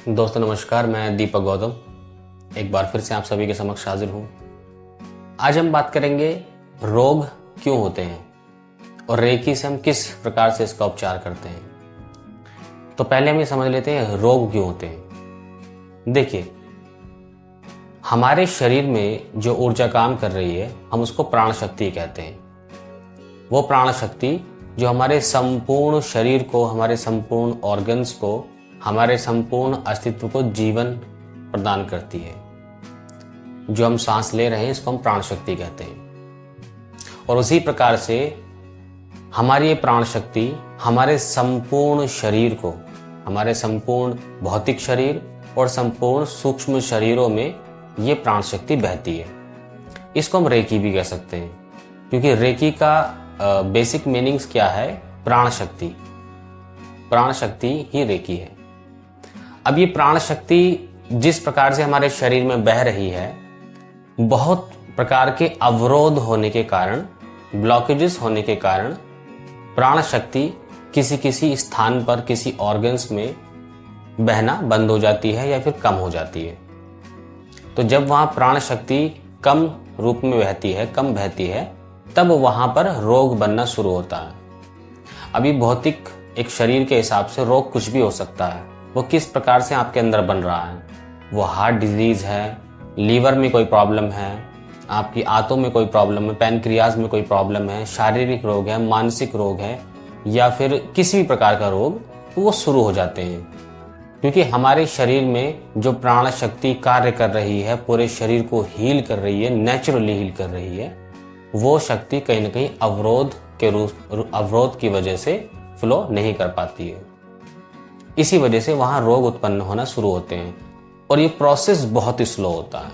दोस्तों नमस्कार, मैं दीपक गौतम एक बार फिर से आप सभी के समक्ष हाजिर हूं। आज हम बात करेंगे रोग क्यों होते हैं और रेकी से हम किस प्रकार से इसका उपचार करते हैं। तो पहले हम ये समझ लेते हैं रोग क्यों होते हैं। देखिए, हमारे शरीर में जो ऊर्जा काम कर रही है हम उसको प्राण शक्ति कहते हैं। वो प्राण शक्ति जो हमारे संपूर्ण शरीर को, हमारे संपूर्ण ऑर्गन्स को, हमारे संपूर्ण अस्तित्व को जीवन प्रदान करती है। जो हम सांस ले रहे हैं इसको हम प्राण शक्ति कहते हैं। और उसी प्रकार से हमारी ये प्राण शक्ति हमारे संपूर्ण शरीर को, हमारे संपूर्ण भौतिक शरीर और संपूर्ण सूक्ष्म शरीरों में ये प्राण शक्ति बहती है। इसको हम रेकी भी कह सकते हैं, क्योंकि रेकी का बेसिक मीनिंग्स क्या है? प्राण शक्ति। प्राण शक्ति ही रेकी है। अब ये प्राण शक्ति जिस प्रकार से हमारे शरीर में बह रही है, बहुत प्रकार के अवरोध होने के कारण, ब्लॉकेजेस होने के कारण प्राण शक्ति किसी किसी स्थान पर, किसी ऑर्गन्स में बहना बंद हो जाती है या फिर कम हो जाती है। तो जब वहां प्राण शक्ति कम रूप में बहती है, कम बहती है, तब वहां पर रोग बनना शुरू होता है। अभी भौतिक एक शरीर के हिसाब से रोग कुछ भी हो सकता है। वो किस प्रकार से आपके अंदर बन रहा है, वो हार्ट डिजीज है, लीवर में कोई प्रॉब्लम है, आपकी आंतों में कोई प्रॉब्लम है, पैनक्रियाज में कोई प्रॉब्लम है, शारीरिक रोग है, मानसिक रोग है, या फिर किसी भी प्रकार का रोग, तो वो शुरू हो जाते हैं। क्योंकि हमारे शरीर में जो प्राण शक्ति कार्य कर रही है, पूरे शरीर को हील कर रही है, नेचुरली हील कर रही है, वो शक्ति कहीं ना कहीं अवरोध की वजह से फ्लो नहीं कर पाती है। इसी वजह से वहां रोग उत्पन्न होना शुरू होते हैं और ये प्रोसेस बहुत ही स्लो होता है।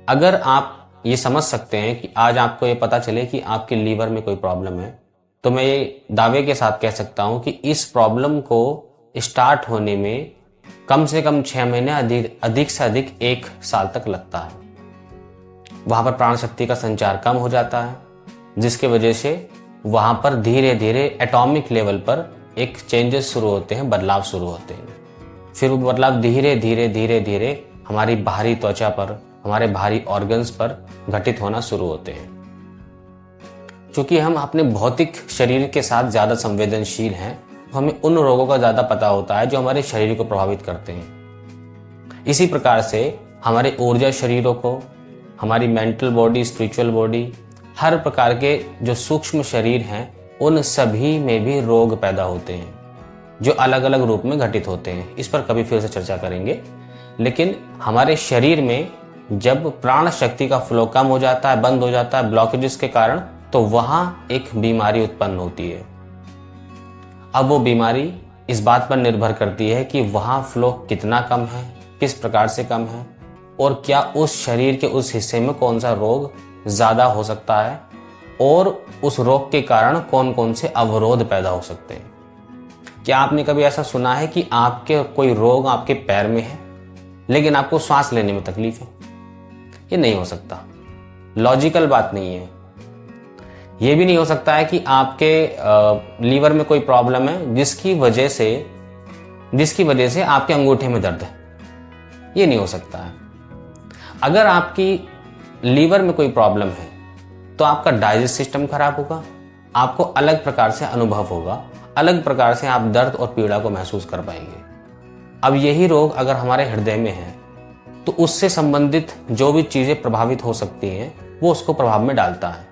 अगर आप ये समझ सकते हैं कि आज आपको ये पता चले कि आपके लीवर में कोई प्रॉब्लम है, तो मैं ये दावे के साथ कह सकता हूं कि इस प्रॉब्लम को स्टार्ट होने में कम से कम 6 महीने, अधिक से अधिक 1 साल तक लगता है। वहां पर प्राण शक्ति का संचार कम हो जाता है, जिसके वजह से वहां पर धीरे धीरे एटॉमिक लेवल पर एक चेंजेस शुरू होते हैं, बदलाव शुरू होते हैं। फिर वो बदलाव धीरे धीरे धीरे धीरे हमारी बाहरी त्वचा पर, हमारे बाहरी ऑर्गन्स पर घटित होना शुरू होते हैं। क्योंकि हम अपने भौतिक शरीर के साथ ज्यादा संवेदनशील हैं, तो हमें उन रोगों का ज्यादा पता होता है जो हमारे शरीर को प्रभावित करते हैं। इसी प्रकार से हमारे ऊर्जा शरीरों को, हमारी मेंटल बॉडी, स्पिरिचुअल बॉडी, हर प्रकार के जो सूक्ष्म शरीर हैं, उन सभी में भी रोग पैदा होते हैं, जो अलग अलग रूप में घटित होते हैं। इस पर कभी फिर से चर्चा करेंगे। लेकिन हमारे शरीर में जब प्राण शक्ति का फ्लो कम हो जाता है, बंद हो जाता है ब्लॉकेजेस के कारण, तो वहां एक बीमारी उत्पन्न होती है। अब वो बीमारी इस बात पर निर्भर करती है कि वहां फ्लो कितना कम है, किस प्रकार से कम है, और क्या उस शरीर के उस हिस्से में कौन सा रोग ज्यादा हो सकता है, और उस रोग के कारण कौन कौन से अवरोध पैदा हो सकते हैं। क्या आपने कभी ऐसा सुना है कि आपके कोई रोग आपके पैर में है लेकिन आपको सांस लेने में तकलीफ है? ये नहीं हो सकता, लॉजिकल बात नहीं है। ये भी नहीं हो सकता है कि आपके लीवर में कोई प्रॉब्लम है जिसकी वजह से आपके अंगूठे में दर्द है। ये नहीं हो सकता है। अगर आपकी लीवर में कोई प्रॉब्लम है तो आपका डाइजेस्ट सिस्टम खराब होगा, आपको अलग प्रकार से अनुभव होगा, अलग प्रकार से आप दर्द और पीड़ा को महसूस कर पाएंगे। अब यही रोग अगर हमारे हृदय में है तो उससे संबंधित जो भी चीजें प्रभावित हो सकती हैं, वो उसको प्रभाव में डालता है।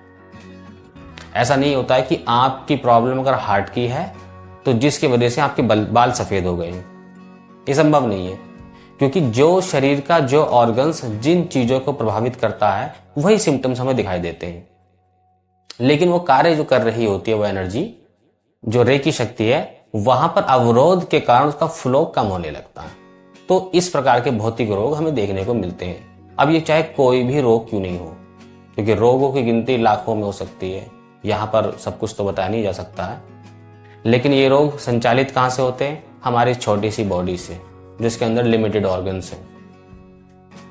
ऐसा नहीं होता है कि आपकी प्रॉब्लम अगर हार्ट की है तो जिसकी वजह से आपके बाल सफेद हो गए, ये संभव नहीं है। क्योंकि जो शरीर का जो ऑर्गन्स जिन चीजों को प्रभावित करता है, वही सिम्टम्स हमें दिखाई देते हैं। लेकिन वो कार्य जो कर रही होती है, वो एनर्जी जो रेकी शक्ति है, वहां पर अवरोध के कारण उसका फ्लो कम होने लगता है। तो इस प्रकार के भौतिक रोग हमें देखने को मिलते हैं। अब ये चाहे कोई भी रोग क्यों नहीं हो, क्योंकि रोगों की गिनती लाखों में हो सकती है, यहां पर सब कुछ तो बताया नहीं जा सकता है। लेकिन ये रोग संचालित कहां से होते हैं? हमारी छोटी सी बॉडी से, जिसके अंदर लिमिटेड ऑर्गन्स हैं।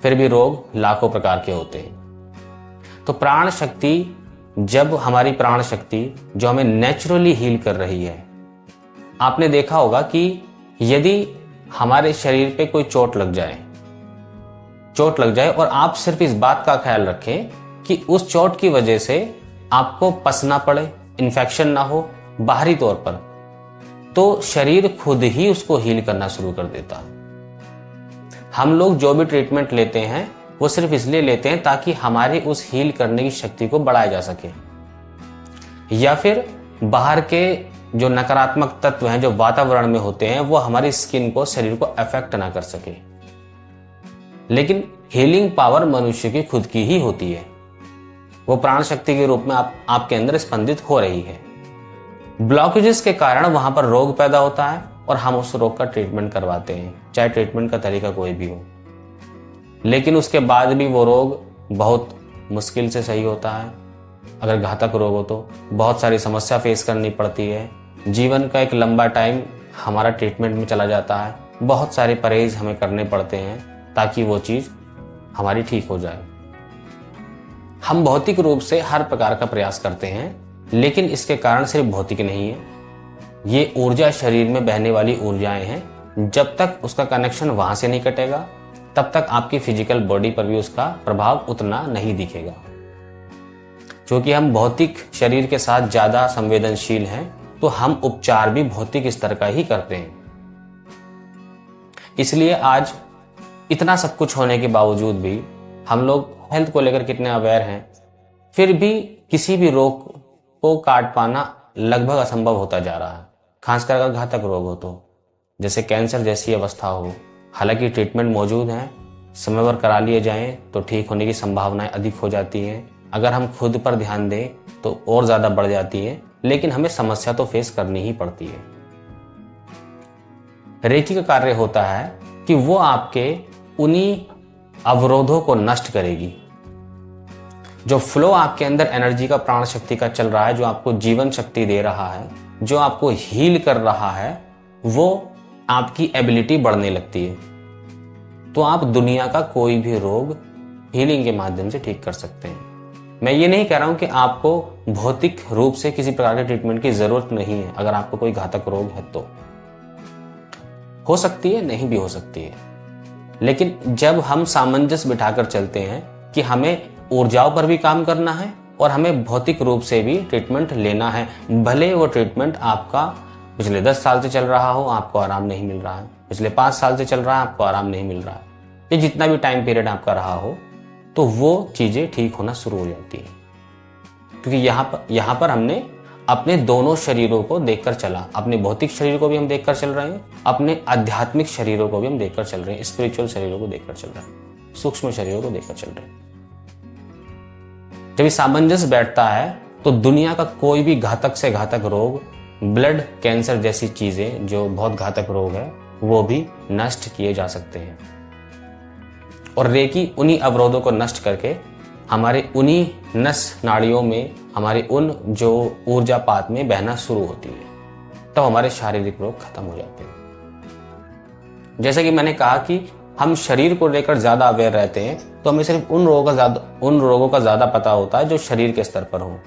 फिर भी रोग लाखों प्रकार के होते हैं। तो प्राण शक्ति, जब हमारी प्राण शक्ति जो हमें नेचुरली हील कर रही है, आपने देखा होगा कि यदि हमारे शरीर पे कोई चोट लग जाए और आप सिर्फ इस बात का ख्याल रखें कि उस चोट की वजह से आपको पसना पड़े, इन्फेक्शन ना हो बाहरी तौर पर, तो शरीर खुद ही उसको हील करना शुरू कर देता है। हम लोग जो भी ट्रीटमेंट लेते हैं वो सिर्फ इसलिए लेते हैं ताकि हमारी उस हील करने की शक्ति को बढ़ाया जा सके, या फिर बाहर के जो नकारात्मक तत्व हैं जो वातावरण में होते हैं वो हमारी स्किन को, शरीर को अफेक्ट ना कर सके। लेकिन हीलिंग पावर मनुष्य की खुद की ही होती है, वो प्राण शक्ति के रूप में आपके अंदर स्पंदित हो रही है। ब्लॉकेजेस के कारण वहां पर रोग पैदा होता है और हम उस रोग का ट्रीटमेंट करवाते हैं, चाहे ट्रीटमेंट का तरीका कोई भी हो, लेकिन उसके बाद भी वो रोग बहुत मुश्किल से सही होता है। अगर घातक रोग हो तो बहुत सारी समस्या फेस करनी पड़ती है, जीवन का एक लंबा टाइम हमारा ट्रीटमेंट में चला जाता है, बहुत सारे परहेज हमें करने पड़ते हैं ताकि वो चीज हमारी ठीक हो जाए। हम भौतिक रूप से हर प्रकार का प्रयास करते हैं, लेकिन इसके कारण सिर्फ भौतिक नहीं है, ये ऊर्जा शरीर में बहने वाली ऊर्जाएं हैं। जब तक उसका कनेक्शन वहां से नहीं कटेगा तब तक आपकी फिजिकल बॉडी पर भी उसका प्रभाव उतना नहीं दिखेगा। क्योंकि हम भौतिक शरीर के साथ ज्यादा संवेदनशील हैं, तो हम उपचार भी भौतिक स्तर का ही करते हैं। इसलिए आज इतना सब कुछ होने के बावजूद भी हम लोग हेल्थ को लेकर कितने अवेयर हैं, फिर भी किसी भी रोग को काट पाना लगभग असंभव होता जा रहा है, खासकर अगर घातक रोग हो तो, जैसे कैंसर जैसी अवस्था हो। हालांकि ट्रीटमेंट मौजूद हैं, समय पर करा लिए जाएं तो ठीक होने की संभावनाएं अधिक हो जाती हैं। अगर हम खुद पर ध्यान दें तो और ज्यादा बढ़ जाती है, लेकिन हमें समस्या तो फेस करनी ही पड़ती है। रेकी का कार्य होता है कि वो आपके उन्हीं अवरोधों को नष्ट करेगी। जो फ्लो आपके अंदर एनर्जी का, प्राण शक्ति का चल रहा है, जो आपको जीवन शक्ति दे रहा है, जो आपको हील कर रहा है, वो आपकी एबिलिटी बढ़ने लगती है। तो आप दुनिया का कोई भी रोग हीलिंग के माध्यम से ठीक कर सकते हैं। मैं ये नहीं कह रहा हूं कि आपको भौतिक रूप से किसी प्रकार के ट्रीटमेंट की जरूरत नहीं है। अगर आपको कोई घातक रोग है तो हो सकती है, नहीं भी हो सकती है, लेकिन जब हम सामंजस्य बिठाकर चलते हैं कि हमें ऊर्जाओं पर भी काम करना है और हमें भौतिक रूप से भी ट्रीटमेंट लेना है, भले वो ट्रीटमेंट आपका पिछले 10 साल से चल रहा हो, आपको आराम नहीं मिल रहा है, पिछले 5 साल से चल रहा है, आपको आराम नहीं मिल रहा है, ये जितना भी टाइम पीरियड आपका रहा हो, तो वो चीजें ठीक होना शुरू हो जाती है। क्योंकि यहाँ पर हमने अपने दोनों शरीरों को देखकर चला, अपने भौतिक शरीर को भी हम देखकर चल रहे हैं, अपने आध्यात्मिक शरीरों को भी हम देखकर चल रहे हैं, स्पिरिचुअल शरीरों को देखकर चल रहे हैं, सूक्ष्म शरीरों को देखकर चल रहे हैं। जब ये सामंजस्य बैठता है तो दुनिया का कोई भी घातक से घातक रोग, ब्लड कैंसर जैसी चीजें जो बहुत घातक रोग है, वो भी नष्ट किए जा सकते हैं। और रेकी उन्हीं अवरोधों को नष्ट करके हमारे उन्हीं नस नाड़ियों में, हमारे उन जो ऊर्जापात में बहना शुरू होती है, तब हमारे शारीरिक रोग खत्म हो जाते हैं। जैसे कि मैंने कहा कि हम शरीर को लेकर ज्यादा अवेयर रहते हैं, तो हमें सिर्फ उन रोगों का ज्यादा पता होता है जो शरीर के स्तर पर हो,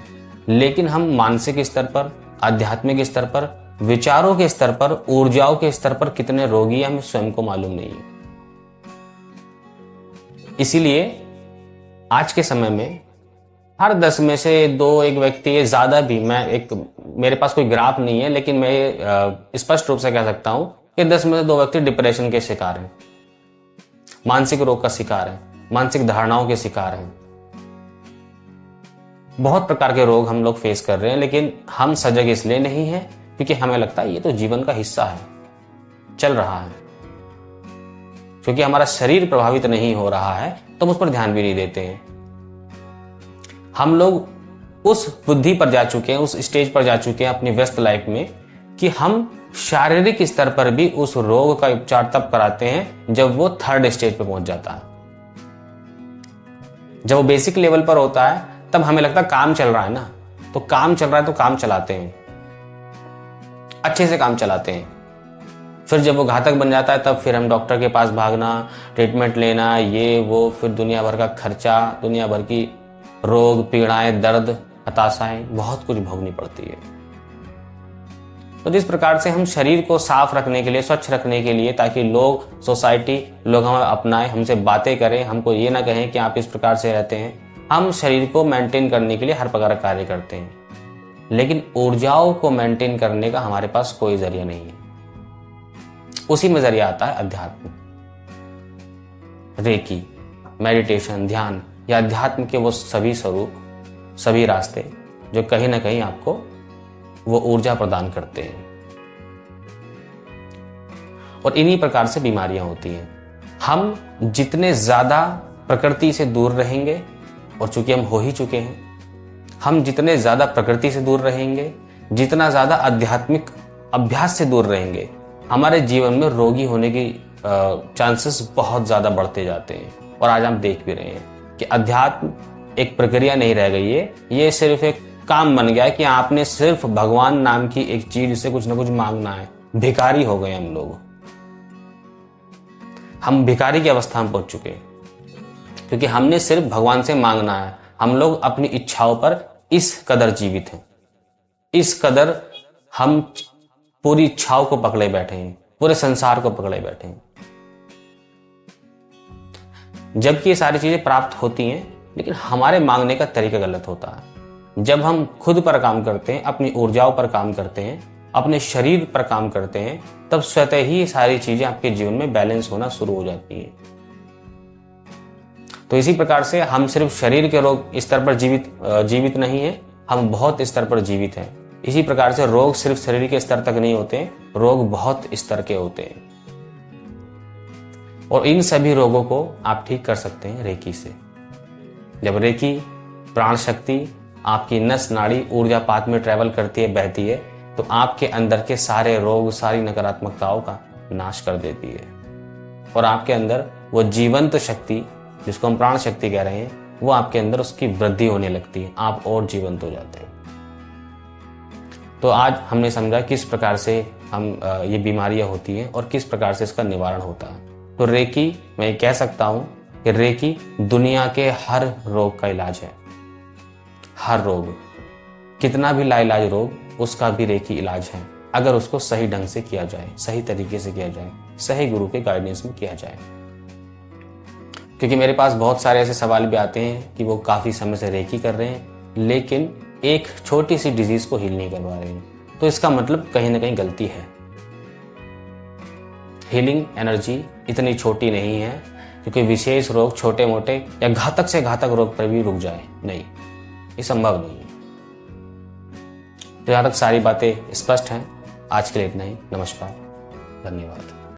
लेकिन हम मानसिक स्तर पर, आध्यात्मिक स्तर पर, विचारों के स्तर पर, ऊर्जाओं के स्तर पर कितने रोगी हैं हमें स्वयं को मालूम नहीं है। इसीलिए आज के समय में हर 10 में से 2 एक व्यक्ति, ज्यादा भी, मेरे पास कोई ग्राफ नहीं है, लेकिन मैं स्पष्ट रूप से कह सकता हूं कि 10 में से 2 व्यक्ति डिप्रेशन के शिकार हैं, मानसिक रोग का शिकार है, मानसिक धारणाओं के शिकार हैं। बहुत प्रकार के रोग हम लोग फेस कर रहे हैं, लेकिन हम सजग इसलिए नहीं हैं क्योंकि हमें लगता है ये तो जीवन का हिस्सा है, चल रहा है। क्योंकि हमारा शरीर प्रभावित नहीं हो रहा है तो हम उस पर ध्यान भी नहीं देते हैं। हम लोग उस बुद्धि पर जा चुके हैं, उस स्टेज पर जा चुके हैं अपनी व्यस्त लाइफ में कि हम शारीरिक स्तर पर भी उस रोग का उपचार तब कराते हैं जब वो 3rd स्टेज पर पहुंच जाता है। जब वो बेसिक लेवल पर होता है तब हमें लगता है काम चल रहा है ना, तो काम चल रहा है तो काम चलाते हैं, अच्छे से काम चलाते हैं। फिर जब वो घातक बन जाता है तब फिर हम डॉक्टर के पास भागना, ट्रीटमेंट लेना, ये वो, फिर दुनिया भर का खर्चा, दुनिया भर की रोग पीड़ाएं, दर्द, हताशाएं, बहुत कुछ भोगनी पड़ती है। तो जिस प्रकार से हम शरीर को साफ रखने के लिए, स्वच्छ रखने के लिए, ताकि लोग, सोसाइटी, लोग हमें अपनाएं, हमसे बातें करें, हमको ये ना कहें कि आप इस प्रकार से रहते हैं, हम शरीर को मेंटेन करने के लिए हर प्रकार का कार्य करते हैं। लेकिन ऊर्जाओं को मेंटेन करने का हमारे पास कोई जरिया नहीं है। उसी में जरिया आता है अध्यात्म, रेकी, मेडिटेशन, ध्यान या अध्यात्म के वो सभी स्वरूप, सभी रास्ते जो कहीं ना कहीं आपको वो ऊर्जा प्रदान करते हैं। और इन्हीं प्रकार से बीमारियां होती हैं। हम जितने ज्यादा प्रकृति से दूर रहेंगे, और चूंकि हम हो ही चुके हैं, हम जितने ज्यादा प्रकृति से दूर रहेंगे, जितना ज्यादा आध्यात्मिक अभ्यास से दूर रहेंगे, हमारे जीवन में रोगी होने की चांसेस बहुत ज्यादा बढ़ते जाते हैं। और आज हम देख भी रहे हैं कि अध्यात्म एक प्रक्रिया नहीं रह गई है, ये सिर्फ एक काम बन गया है कि आपने सिर्फ भगवान नाम की एक चीज से कुछ ना कुछ मांगना है। भिखारी हो गए हम लोग, हम भिखारी की अवस्था में पहुंच चुके हैं, क्योंकि हमने सिर्फ भगवान से मांगना है। हम लोग अपनी इच्छाओं पर इस कदर जीवित हैं, इस कदर हम पूरी इच्छाओं को पकड़े बैठे हैं, पूरे संसार को पकड़े बैठे हैं। जबकि ये सारी चीजें प्राप्त होती हैं, लेकिन हमारे मांगने का तरीका गलत होता है। जब हम खुद पर काम करते हैं, अपनी ऊर्जाओं पर काम करते हैं, अपने शरीर पर काम करते हैं, तब स्वतः ही ये सारी चीजें आपके जीवन में बैलेंस होना शुरू हो जाती हैं। तो इसी प्रकार से हम सिर्फ शरीर के रोग स्तर पर जीवित नहीं है, हम बहुत स्तर पर जीवित हैं। इसी प्रकार से रोग सिर्फ शरीर के स्तर तक नहीं होते, रोग बहुत स्तर के होते हैं। और इन सभी रोगों को आप ठीक कर सकते हैं रेकी से। जब रेकी प्राण शक्ति आपकी नस नाड़ी ऊर्जा पात में ट्रेवल करती है, बहती है, तो आपके अंदर के सारे रोग, सारी नकारात्मकताओं का नाश कर देती है। और आपके अंदर वो जीवंत शक्ति, जिसको हम प्राण शक्ति कह रहे हैं, वो आपके अंदर उसकी वृद्धि होने लगती है, आप और जीवंत हो जाते हैं। तो आज हमने समझा किस प्रकार से हम ये बीमारियां होती हैं और किस प्रकार से इसका निवारण होता है। तो रेकी, मैं कह सकता हूं कि रेकी दुनिया के हर रोग का इलाज है। हर रोग, कितना भी लाइलाज रोग, उसका भी रेकी इलाज है, अगर उसको सही ढंग से किया जाए, सही तरीके से किया जाए, सही गुरु के गाइडेंस में किया जाए। क्योंकि मेरे पास बहुत सारे ऐसे सवाल भी आते हैं कि वो काफी समय से रेकी कर रहे हैं, लेकिन एक छोटी सी डिजीज को हील नहीं करवा रहे हैं। तो इसका मतलब कहीं ना कहीं गलती है। हीलिंग एनर्जी इतनी छोटी नहीं है क्योंकि विशेष रोग, छोटे मोटे या घातक से घातक रोग पर भी रुक जाए, नहीं, ये संभव नहीं है। तो यहाँ तक सारी बातें स्पष्ट हैं। आज के लिए इतना ही। नमस्कार, धन्यवाद।